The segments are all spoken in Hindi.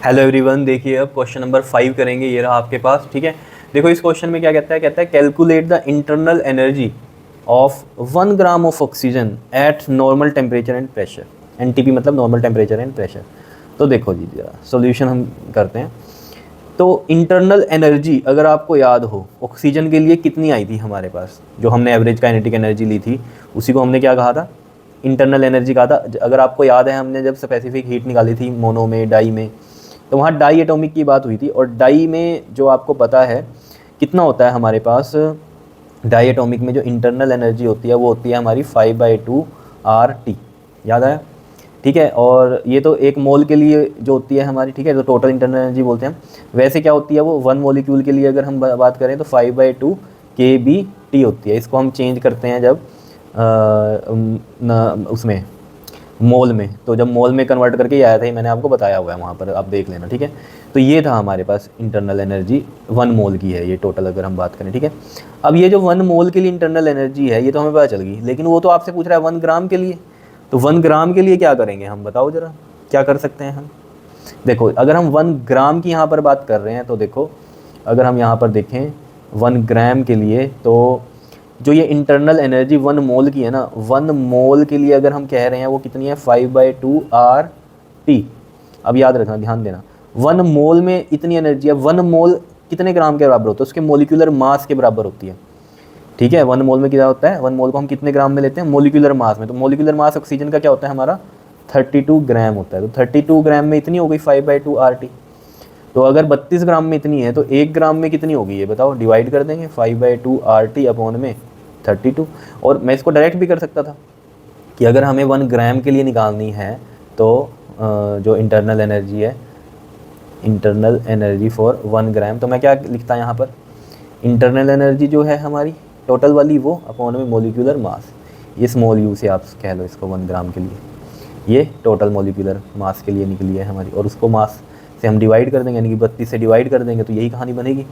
हेलो एवरीवन, देखिए अब क्वेश्चन नंबर 5 करेंगे। ये रहा आपके पास, ठीक है। देखो इस क्वेश्चन में क्या कहता है calculate the internal energy of 1 gram of oxygen eight normal temperature and pressure. NTP मतलब नॉर्मल टेम्परेचर एंड प्रेशर। तो देखो जी जरा सॉल्यूशन हम करते हैं। तो इंटरनल एनर्जी अगर आपको याद हो, ऑक्सीजन के लिए कितनी आई थी हमारे पास, जो हमने एवरेज काइनेटिक एनर्जी ली थी उसी को हमने क्या कहा था, इंटरनल एनर्जी कहा था। अगर आपको याद है हमने जब स्पेसिफिक हीट निकाली थी मोनो में, डाई में, तो वहाँ डाई एटॉमिक की बात हुई थी। और डाई में जो आपको पता है कितना होता है हमारे पास, डाई एटॉमिक में जो इंटरनल एनर्जी होती है वो होती है हमारी 5/2 RT। याद आया, ठीक है। और ये तो एक मोल के लिए जो होती है हमारी, ठीक है, तो टोटल इंटरनल एनर्जी बोलते हैं। वैसे क्या होती है वो 1 मॉलिक्यूल के लिए अगर हम बात करें तो 5/2 kBT होती है। इसको हम चेंज करते हैं जब उसमें मोल में, तो जब मोल में कन्वर्ट करके ही आया था, ये मैंने आपको बताया हुआ है वहाँ पर, आप देख लेना, ठीक है। तो ये था हमारे पास इंटरनल एनर्जी 1 मोल की है ये टोटल अगर हम बात करें, ठीक है। अब ये जो 1 मोल के लिए इंटरनल एनर्जी है ये तो हमें पता चल गई, लेकिन वो तो आपसे पूछ रहा है 1 ग्राम के लिए। तो 1 ग्राम के लिए क्या करेंगे हम, बताओ ज़रा क्या कर सकते हैं हम। देखो अगर हम 1 ग्राम की यहाँ पर बात कर रहे हैं तो देखो, अगर हम यहाँ पर देखें 1 ग्राम के लिए, तो जो ये इंटरनल एनर्जी 1 मोल की है ना, 1 मोल के लिए अगर हम कह रहे हैं वो कितनी है 5/2 RT। अब याद रखना, ध्यान देना, 1 मोल में इतनी एनर्जी है। 1 मोल कितने ग्राम के बराबर होता है, उसके मोलिकुलर मास के बराबर होती है, ठीक है। 1 मोल में क्या होता है, 1 मोल को हम कितने ग्राम में लेते हैं, मोलिकुलर मास में। तो मोलिकुलर मास ऑक्सीजन का क्या होता है हमारा 32 ग्राम होता है। तो 32 ग्राम में इतनी हो गई 5/2 RT। तो अगर 32 ग्राम में इतनी है तो 1 ग्राम में कितनी होगी ये बताओ, डिवाइड कर देंगे 5/2 RT अपॉन में 32। और मैं इसको डायरेक्ट भी कर सकता था कि अगर हमें 1 ग्राम के लिए निकालनी है तो जो इंटरनल एनर्जी है, इंटरनल एनर्जी फॉर 1 ग्राम, तो मैं क्या लिखता यहाँ पर, इंटरनल एनर्जी जो है हमारी टोटल वाली वो अपॉन में मोलिकुलर मास। ये स्मॉल यू से आप कह लो इसको 1 ग्राम के लिए, ये टोटल मोलिकुलर मास के लिए निकली है हमारी। और उसको मास से हम डिवाइड कर देंगे, यानी कि 32 से डिवाइड कर देंगे तो यही कहानी बनेगी,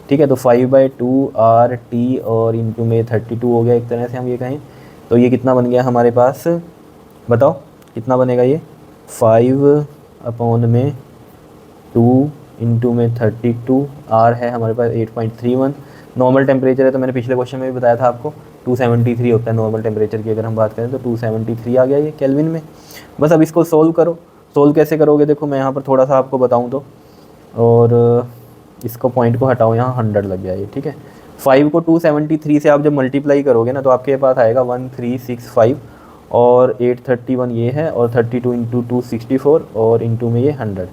ठीक है। तो 5/2 RT और इंटू में 32 हो गया एक तरह से हम ये कहें। तो ये कितना बन गया हमारे पास, बताओ कितना बनेगा ये, 5/2 इंटू में 32, R है हमारे पास 8.31। नॉर्मल टेम्परेचर है तो मैंने पिछले क्वेश्चन में भी बताया था आपको 273 होता है नॉर्मल टेम्परेचर की अगर हम बात करें तो 273 आ गया ये केल्विन में। बस अब इसको सोल्व करो। सोल्व कैसे करोगे, देखो मैं यहाँ पर थोड़ा सा आपको बताऊँ तो, और इसको पॉइंट को हटाओ, यहाँ 100 लग गया ये, ठीक है। 5 को 273 से आप जब मल्टीप्लाई करोगे ना तो आपके पास आएगा 1365, और 831 ये है, और 32 इंटू 264 और इंटू में ये 100।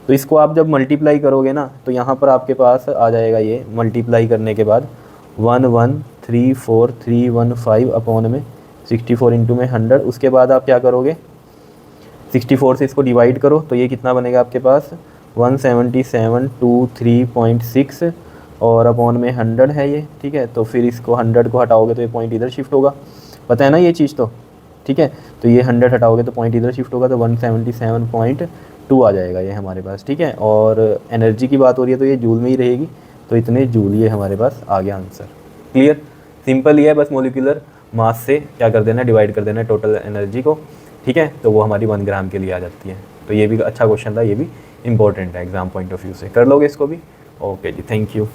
तो इसको आप जब मल्टीप्लाई करोगे ना तो यहाँ पर आपके पास आ जाएगा ये, मल्टीप्लाई करने के बाद 1134,315 अपॉन में 64 इंटू में 100। उसके बाद आप क्या करोगे, 64 से इसको डिवाइड करो तो ये कितना बनेगा आपके पास 17723.6 और अपॉन में 100 है ये, ठीक है। तो फिर इसको 100 को हटाओगे तो ये पॉइंट इधर शिफ्ट होगा, पता है ना ये चीज़ तो, ठीक है। तो ये 100 हटाओगे तो पॉइंट इधर शिफ्ट होगा, तो 177.2 आ जाएगा ये हमारे पास, ठीक है। और एनर्जी की बात हो रही है तो ये जूल में ही रहेगी, तो इतने जूल ये हमारे पास आ गया आंसर। क्लियर, सिंपल ही है, बस मोलिकुलर मास से क्या कर देना, डिवाइड कर देना टोटल एनर्जी को, ठीक है। तो वो हमारी 1 ग्राम के लिए आ जाती है। तो ये भी अच्छा क्वेश्चन था, ये भी इंपॉर्टेंट है एग्जाम पॉइंट ऑफ व्यू से, कर लोगे इसको भी। ओके जी, थैंक यू।